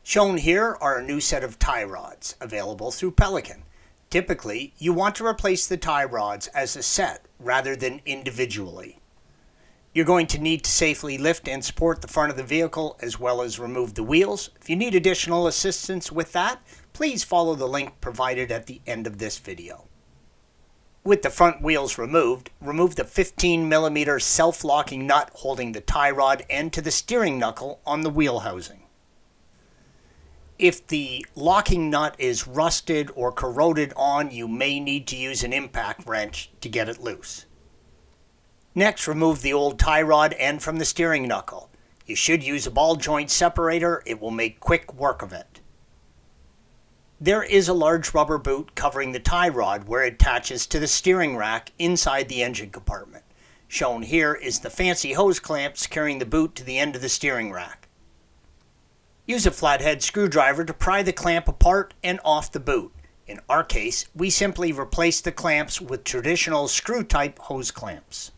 Shown here are a new set of tie rods available through Pelican. Typically, you want to replace the tie rods as a set rather than individually. You're going to need to safely lift and support the front of the vehicle as well as remove the wheels. If you need additional assistance with that, please follow the link provided at the end of this video. With the front wheels removed, remove the 15mm self-locking nut holding the tie rod end to the steering knuckle on the wheel housing. If the locking nut is rusted or corroded on, you may need to use an impact wrench to get it loose. Next, remove the old tie rod end from the steering knuckle. You should use a ball joint separator. It will make quick work of it. There is a large rubber boot covering the tie rod where it attaches to the steering rack inside the engine compartment. Shown here is the fancy hose clamp securing the boot to the end of the steering rack. Use a flathead screwdriver to pry the clamp apart and off the boot. In our case, we simply replace the clamps with traditional screw-type hose clamps.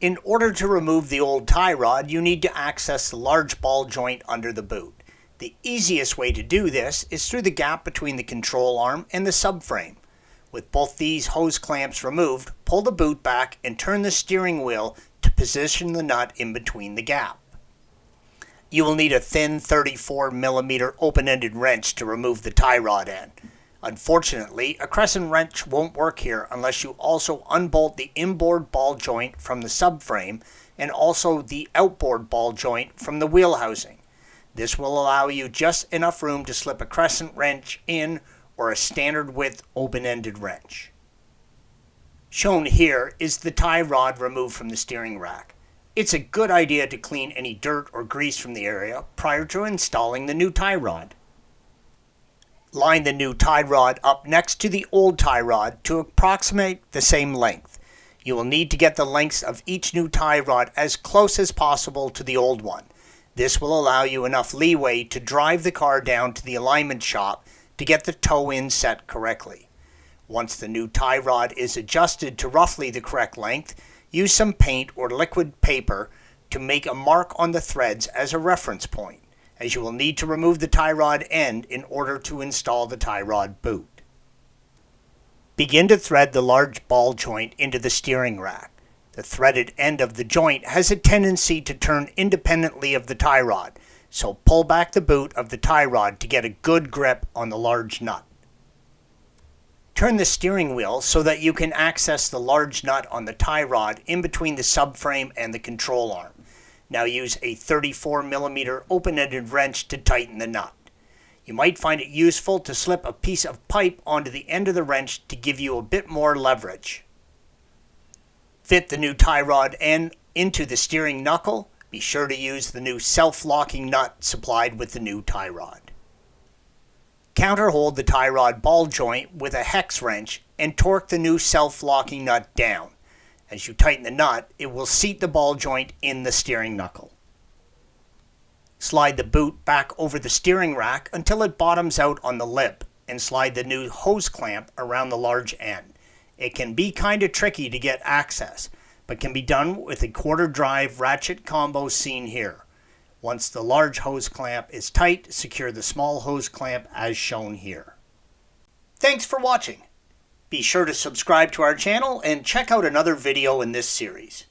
In order to remove the old tie rod, you need to access the large ball joint under the boot. The easiest way to do this is through the gap between the control arm and the subframe. With both these hose clamps removed, pull the boot back and turn the steering wheel to position the nut in between the gap. You will need a thin 34mm open-ended wrench to remove the tie rod end. Unfortunately, a crescent wrench won't work here unless you also unbolt the inboard ball joint from the subframe and also the outboard ball joint from the wheel housing. This will allow you just enough room to slip a crescent wrench in or a standard width open-ended wrench. Shown here is the tie rod removed from the steering rack. It's a good idea to clean any dirt or grease from the area prior to installing the new tie rod. Line the new tie rod up next to the old tie rod to approximate the same length. You will need to get the lengths of each new tie rod as close as possible to the old one. This will allow you enough leeway to drive the car down to the alignment shop to get the toe-in set correctly. Once the new tie rod is adjusted to roughly the correct length, use some paint or liquid paper to make a mark on the threads as a reference point, as you will need to remove the tie rod end in order to install the tie rod boot. Begin to thread the large ball joint into the steering rack. The threaded end of the joint has a tendency to turn independently of the tie rod, so pull back the boot of the tie rod to get a good grip on the large nut. Turn the steering wheel so that you can access the large nut on the tie rod in between the subframe and the control arm. Now use a 34mm open-ended wrench to tighten the nut. You might find it useful to slip a piece of pipe onto the end of the wrench to give you a bit more leverage. Fit the new tie rod end into the steering knuckle. Be sure to use the new self-locking nut supplied with the new tie rod. Counterhold the tie rod ball joint with a hex wrench and torque the new self-locking nut down. As you tighten the nut, it will seat the ball joint in the steering knuckle. Slide the boot back over the steering rack until it bottoms out on the lip and slide the new hose clamp around the large end. It can be kind of tricky to get access, but can be done with a quarter drive ratchet combo seen here. Once the large hose clamp is tight, secure the small hose clamp as shown here. Thanks for watching. Be sure to subscribe to our channel and check out another video in this series.